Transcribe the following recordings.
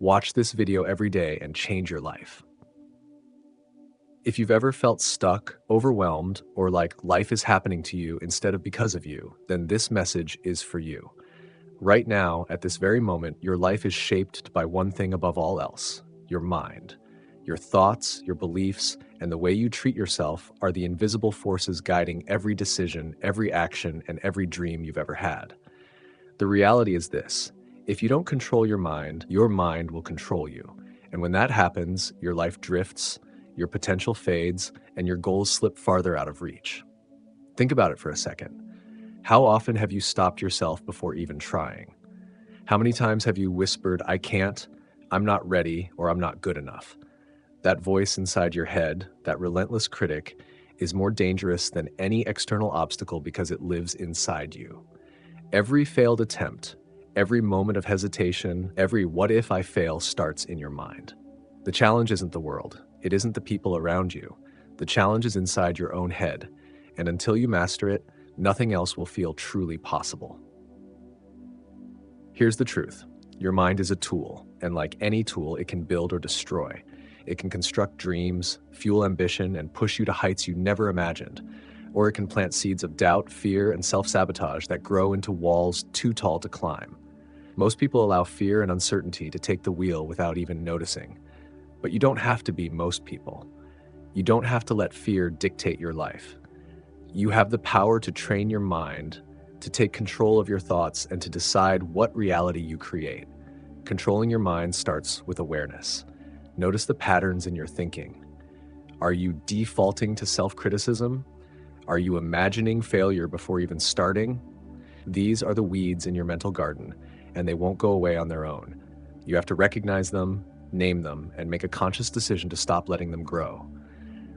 Watch this video every day and change your life. If you've ever felt stuck, overwhelmed, or like life is happening to you instead of because of you, then this message is for you. Right now, at this very moment, your life is shaped by one thing above all else: your mind. Your thoughts, your beliefs, and the way you treat yourself are the invisible forces guiding every decision, every action, and every dream you've ever had. The reality is this: if you don't control your mind will control you. And when that happens, your life drifts, your potential fades, and your goals slip farther out of reach. Think about it for a second. How often have you stopped yourself before even trying? How many times have you whispered, "I can't, I'm not ready, or I'm not good enough"? That voice inside your head, that relentless critic, is more dangerous than any external obstacle because it lives inside you. Every failed attempt, every moment of hesitation, every "what if I fail" starts in your mind. The challenge isn't the world. It isn't the people around you. The challenge is inside your own head. And until you master it, nothing else will feel truly possible. Here's the truth. Your mind is a tool, and like any tool, it can build or destroy. It can construct dreams, fuel ambition, and push you to heights you never imagined. Or it can plant seeds of doubt, fear, and self-sabotage that grow into walls too tall to climb. Most people allow fear and uncertainty to take the wheel without even noticing. But you don't have to be most people. You don't have to let fear dictate your life. You have the power to train your mind, to take control of your thoughts, and to decide what reality you create. Controlling your mind starts with awareness. Notice the patterns in your thinking. Are you defaulting to self-criticism? Are you imagining failure before even starting? These are the weeds in your mental garden, and they won't go away on their own. You have to recognize them, name them, and make a conscious decision to stop letting them grow.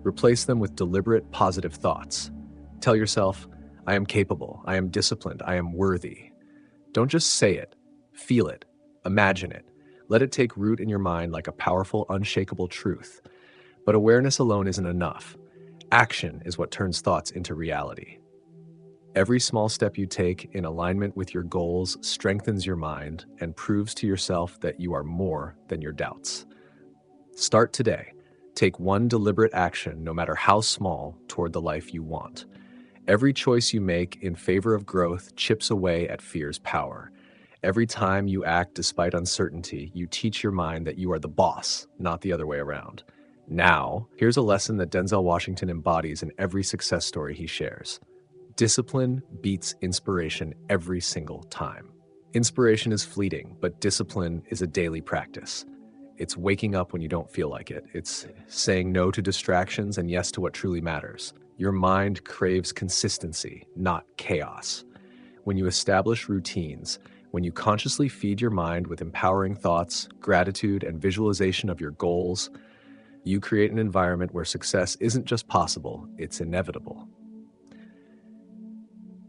Replace them with deliberate, positive thoughts. Tell yourself, "I am capable, I am disciplined, I am worthy." Don't just say it, feel it, imagine it. Let it take root in your mind like a powerful, unshakable truth. But awareness alone isn't enough. Action is what turns thoughts into reality. Every small step you take in alignment with your goals strengthens your mind and proves to yourself that you are more than your doubts. Start today. Take one deliberate action, no matter how small, toward the life you want. Every choice you make in favor of growth chips away at fear's power. Every time you act despite uncertainty, you teach your mind that you are the boss, not the other way around. Now, here's a lesson that Denzel Washington embodies in every success story he shares. Discipline beats inspiration every single time. Inspiration is fleeting, but discipline is a daily practice. It's waking up when you don't feel like it. It's saying no to distractions and yes to what truly matters. Your mind craves consistency, not chaos. When you establish routines, when you consciously feed your mind with empowering thoughts, gratitude, and visualization of your goals, you create an environment where success isn't just possible, it's inevitable.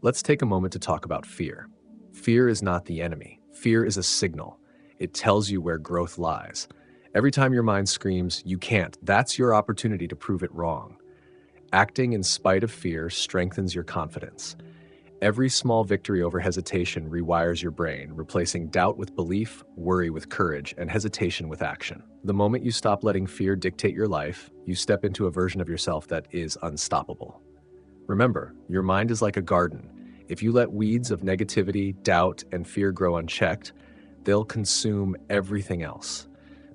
Let's take a moment to talk about fear. Fear is not the enemy. Fear is a signal. It tells you where growth lies. Every time your mind screams, "You can't," that's your opportunity to prove it wrong. Acting in spite of fear strengthens your confidence. Every small victory over hesitation rewires your brain, replacing doubt with belief, worry with courage, and hesitation with action. The moment you stop letting fear dictate your life, you step into a version of yourself that is unstoppable. Remember, your mind is like a garden. If you let weeds of negativity, doubt, and fear grow unchecked, they'll consume everything else.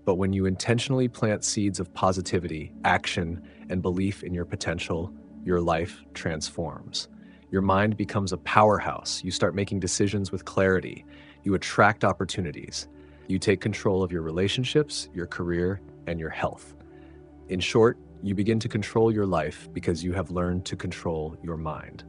But when you intentionally plant seeds of positivity, action, and belief in your potential, your life transforms. Your mind becomes a powerhouse. You start making decisions with clarity. You attract opportunities. You take control of your relationships, your career, and your health. In short, you begin to control your life because you have learned to control your mind.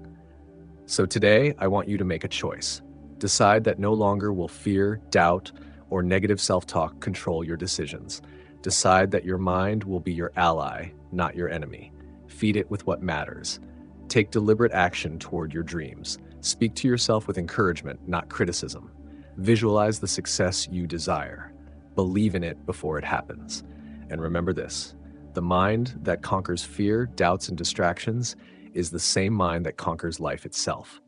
So today, I want you to make a choice. Decide that no longer will fear, doubt, or negative self-talk control your decisions. Decide that your mind will be your ally, not your enemy. Feed it with what matters. Take deliberate action toward your dreams. Speak to yourself with encouragement, not criticism. Visualize the success you desire. Believe in it before it happens. And remember this: the mind that conquers fear, doubts, and distractions is the same mind that conquers life itself.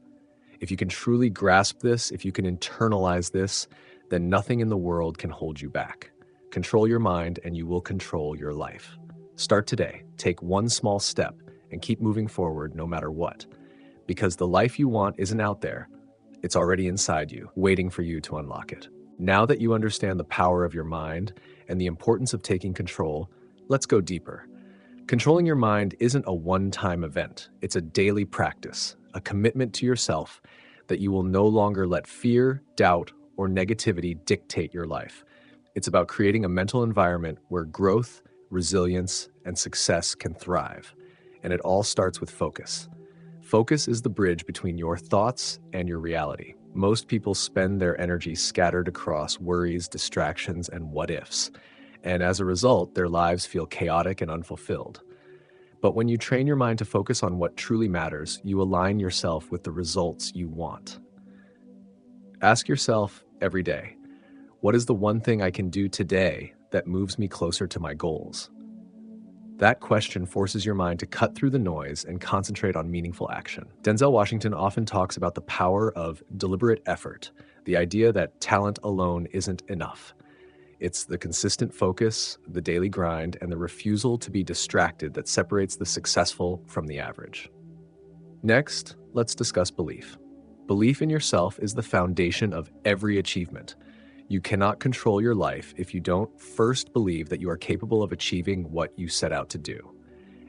If you can truly grasp this, if you can internalize this, then nothing in the world can hold you back. Control your mind and you will control your life. Start today. Take one small step and keep moving forward no matter what. Because the life you want isn't out there. It's already inside you, waiting for you to unlock it. Now that you understand the power of your mind and the importance of taking control, let's go deeper. Controlling your mind isn't a one-time event. It's a daily practice, a commitment to yourself that you will no longer let fear, doubt, or negativity dictate your life. It's about creating a mental environment where growth, resilience, and success can thrive. And it all starts with focus. Focus is the bridge between your thoughts and your reality. Most people spend their energy scattered across worries, distractions, and what-ifs. And as a result, their lives feel chaotic and unfulfilled. But when you train your mind to focus on what truly matters, you align yourself with the results you want. Ask yourself every day, what is the one thing I can do today that moves me closer to my goals? That question forces your mind to cut through the noise and concentrate on meaningful action. Denzel Washington often talks about the power of deliberate effort, the idea that talent alone isn't enough. It's the consistent focus, the daily grind, and the refusal to be distracted that separates the successful from the average. Next, let's discuss belief. Belief in yourself is the foundation of every achievement. You cannot control your life if you don't first believe that you are capable of achieving what you set out to do.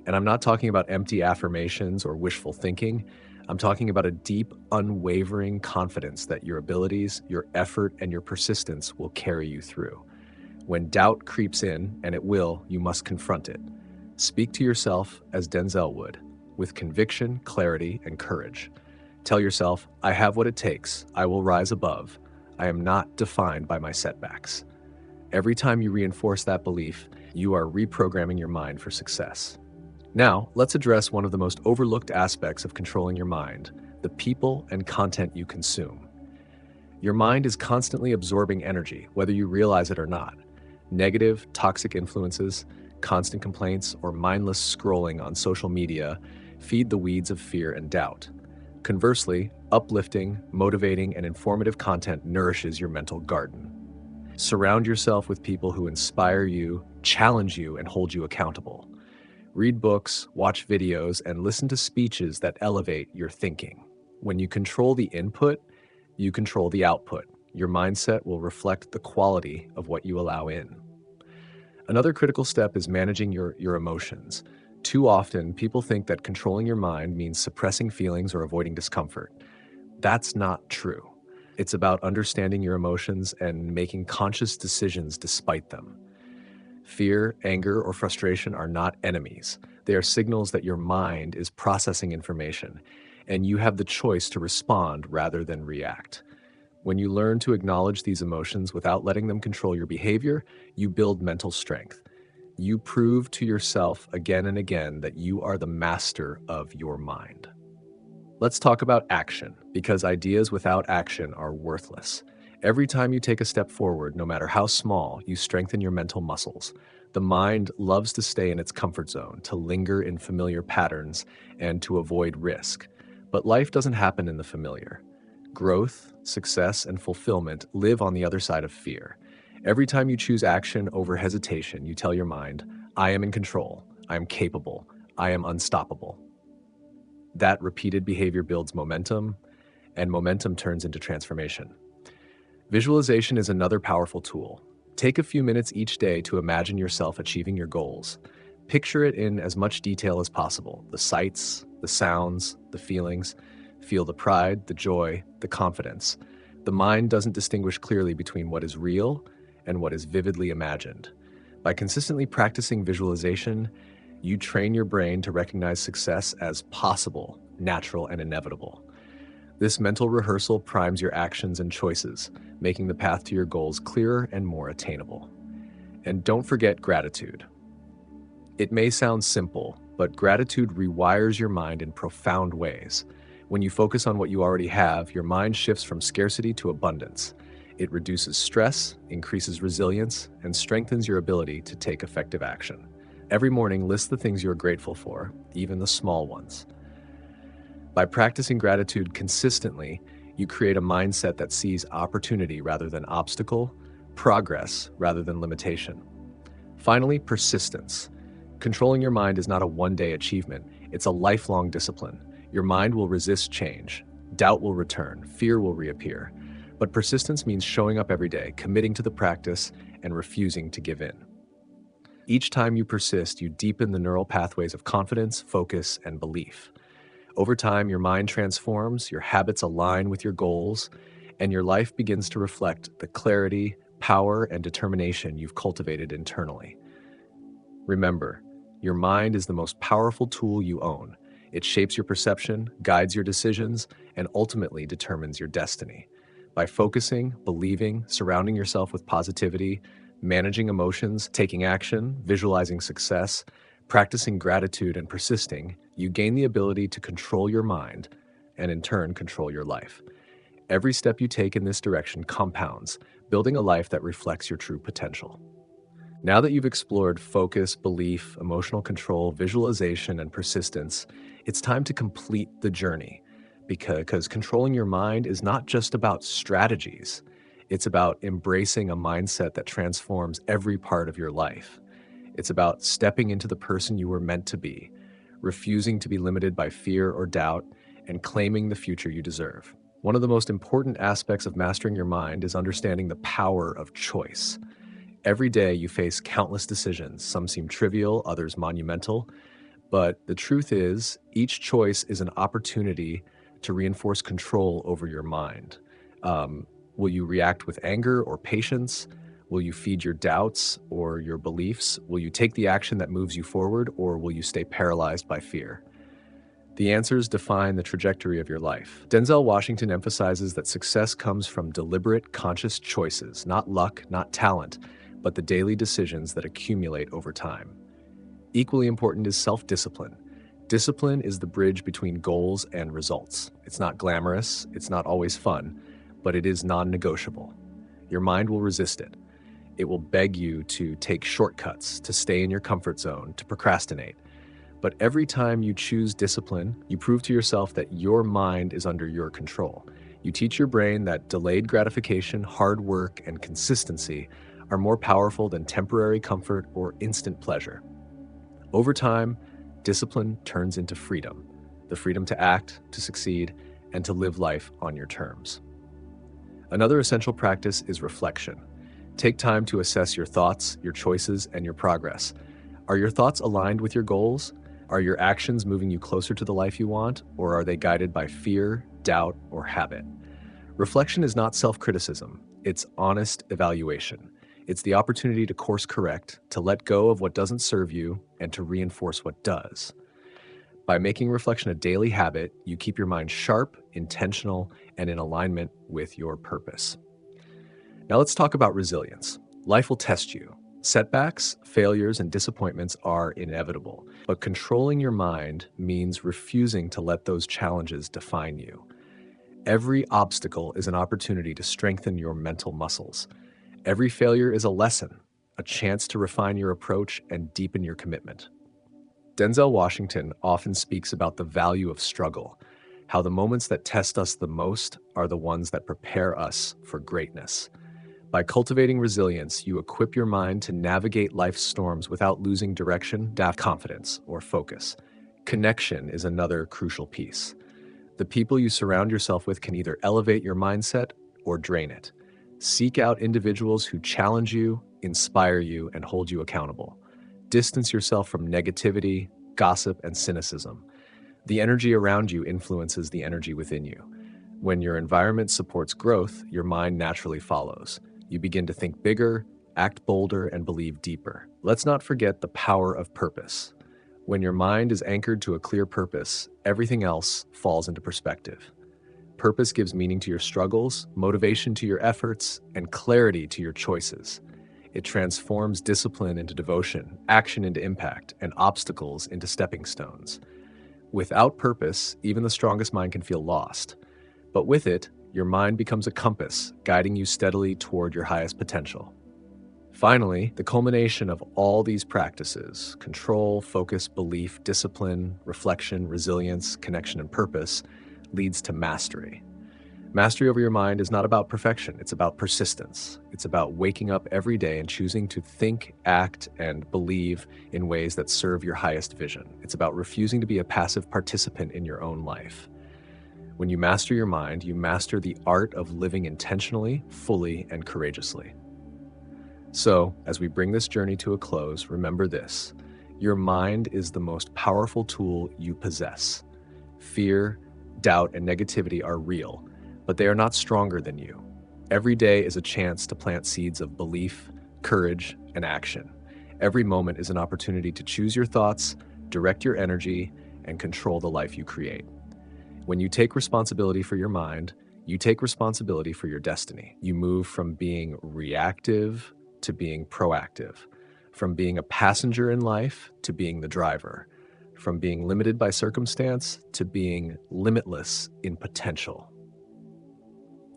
And I'm not talking about empty affirmations or wishful thinking. I'm talking about a deep, unwavering confidence that your abilities, your effort, and your persistence will carry you through. When doubt creeps in, and it will, you must confront it. Speak to yourself as Denzel would, with conviction, clarity, and courage. Tell yourself, I have what it takes. I will rise above. I am not defined by my setbacks. Every time you reinforce that belief, you are reprogramming your mind for success. Now, let's address one of the most overlooked aspects of controlling your mind, the people and content you consume. Your mind is constantly absorbing energy, whether you realize it or not. Negative, toxic influences, constant complaints, or mindless scrolling on social media feed the weeds of fear and doubt. Conversely, uplifting, motivating, and informative content nourishes your mental garden. Surround yourself with people who inspire you, challenge you, and hold you accountable. Read books, watch videos, and listen to speeches that elevate your thinking. When you control the input, you control the output. Your mindset will reflect the quality of what you allow in. Another critical step is managing your emotions. Too often, people think that controlling your mind means suppressing feelings or avoiding discomfort. That's not true. It's about understanding your emotions and making conscious decisions despite them. Fear, anger, or frustration are not enemies. They are signals that your mind is processing information, and you have the choice to respond rather than react. When you learn to acknowledge these emotions without letting them control your behavior, you build mental strength. You prove to yourself again and again that you are the master of your mind. Let's talk about action, because ideas without action are worthless. Every time you take a step forward, no matter how small, you strengthen your mental muscles. The mind loves to stay in its comfort zone, to linger in familiar patterns, and to avoid risk. But life doesn't happen in the familiar. Growth, success, and fulfillment live on the other side of fear. Every time you choose action over hesitation, you tell your mind, I am in control, I am capable, I am unstoppable. That repeated behavior builds momentum, and momentum turns into transformation. Visualization is another powerful tool. Take a few minutes each day to imagine yourself achieving your goals. Picture it in as much detail as possible, the sights, the sounds, the feelings. Feel the pride, the joy, the confidence. The mind doesn't distinguish clearly between what is real and what is vividly imagined. By consistently practicing visualization, you train your brain to recognize success as possible, natural, and inevitable. This mental rehearsal primes your actions and choices, making the path to your goals clearer and more attainable. And don't forget gratitude. It may sound simple, but gratitude rewires your mind in profound ways. When you focus on what you already have, your mind shifts from scarcity to abundance. It reduces stress, increases resilience, and strengthens your ability to take effective action. Every morning, list the things you are grateful for, even the small ones. By practicing gratitude consistently, you create a mindset that sees opportunity rather than obstacle, progress rather than limitation. Finally, persistence. Controlling your mind is not a one-day achievement, it's a lifelong discipline. Your mind will resist change. Doubt will return, fear will reappear. But persistence means showing up every day, committing to the practice, and refusing to give in. Each time you persist, you deepen the neural pathways of confidence, focus, and belief. Over time, your mind transforms, your habits align with your goals, and your life begins to reflect the clarity, power, and determination you've cultivated internally. Remember, your mind is the most powerful tool you own. It shapes your perception, guides your decisions, and ultimately determines your destiny. By focusing, believing, surrounding yourself with positivity, managing emotions, taking action, visualizing success, practicing gratitude, and persisting, you gain the ability to control your mind and in turn control your life. Every step you take in this direction compounds, building a life that reflects your true potential. Now that you've explored focus, belief, emotional control, visualization, and persistence, it's time to complete the journey because controlling your mind is not just about strategies. It's about embracing a mindset that transforms every part of your life. It's about stepping into the person you were meant to be, refusing to be limited by fear or doubt, and claiming the future you deserve. One of the most important aspects of mastering your mind is understanding the power of choice. Every day you face countless decisions. Some seem trivial, others monumental. But the truth is, each choice is an opportunity to reinforce control over your mind. Will you react with anger or patience? Will you feed your doubts or your beliefs? Will you take the action that moves you forward, or will you stay paralyzed by fear? The answers define the trajectory of your life. Denzel Washington emphasizes that success comes from deliberate, conscious choices, not luck, not talent, but the daily decisions that accumulate over time. Equally important is self-discipline. Discipline is the bridge between goals and results. It's not glamorous, it's not always fun, but it is non-negotiable. Your mind will resist it. It will beg you to take shortcuts, to stay in your comfort zone, to procrastinate. But every time you choose discipline, you prove to yourself that your mind is under your control. You teach your brain that delayed gratification, hard work, and consistency are more powerful than temporary comfort or instant pleasure. Over time, discipline turns into freedom, the freedom to act, to succeed, and to live life on your terms. Another essential practice is reflection. Take time to assess your thoughts, your choices, and your progress. Are your thoughts aligned with your goals? Are your actions moving you closer to the life you want, or are they guided by fear, doubt, or habit? Reflection is not self-criticism, it's honest evaluation. It's the opportunity to course correct, to let go of what doesn't serve you, and to reinforce what does. By making reflection a daily habit, you keep your mind sharp, intentional, and in alignment with your purpose. Now let's talk about resilience. Life will test you. Setbacks, failures, and disappointments are inevitable, but controlling your mind means refusing to let those challenges define you. Every obstacle is an opportunity to strengthen your mental muscles. Every failure is a lesson, a chance to refine your approach and deepen your commitment. Denzel Washington often speaks about the value of struggle, how the moments that test us the most are the ones that prepare us for greatness. By cultivating resilience, you equip your mind to navigate life's storms without losing direction, confidence, or focus. Connection is another crucial piece. The people you surround yourself with can either elevate your mindset or drain it. Seek out individuals who challenge you, inspire you, and hold you accountable. Distance yourself from negativity, gossip, and cynicism. The energy around you influences the energy within you. When your environment supports growth, your mind naturally follows. You begin to think bigger, act bolder, and believe deeper. Let's not forget the power of purpose. When your mind is anchored to a clear purpose, everything else falls into perspective. Purpose gives meaning to your struggles, motivation to your efforts, and clarity to your choices. It transforms discipline into devotion, action into impact, and obstacles into stepping stones. Without purpose, even the strongest mind can feel lost. But with it, your mind becomes a compass, guiding you steadily toward your highest potential. Finally, the culmination of all these practices, control, focus, belief, discipline, reflection, resilience, connection, and purpose, leads to mastery. Mastery over your mind is not about perfection, it's about persistence. It's about waking up every day and choosing to think, act, and believe in ways that serve your highest vision. It's about refusing to be a passive participant in your own life. When you master your mind, you master the art of living intentionally, fully, and courageously. So, as we bring this journey to a close, remember this: your mind is the most powerful tool you possess. Fear, doubt, and negativity are real, but they are not stronger than you. Every day is a chance to plant seeds of belief, courage, and action. Every moment is an opportunity to choose your thoughts, direct your energy, and control the life you create. When you take responsibility for your mind, you take responsibility for your destiny. You move from being reactive to being proactive, from being a passenger in life to being the driver, from being limited by circumstance to being limitless in potential.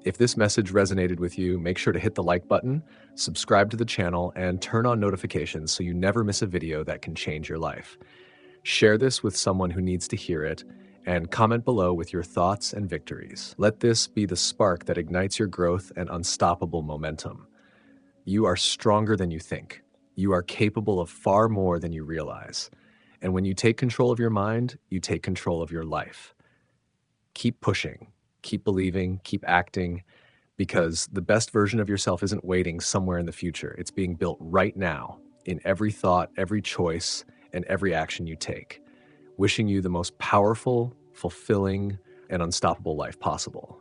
If this message resonated with you, make sure to hit the like button, subscribe to the channel, and turn on notifications so you never miss a video that can change your life. Share this with someone who needs to hear it, and comment below with your thoughts and victories. Let this be the spark that ignites your growth and unstoppable momentum. You are stronger than you think. You are capable of far more than you realize. And when you take control of your mind, you take control of your life. Keep pushing, keep believing, keep acting, because the best version of yourself isn't waiting somewhere in the future. It's being built right now, in every thought, every choice, and every action you take. Wishing you the most powerful, fulfilling, and unstoppable life possible.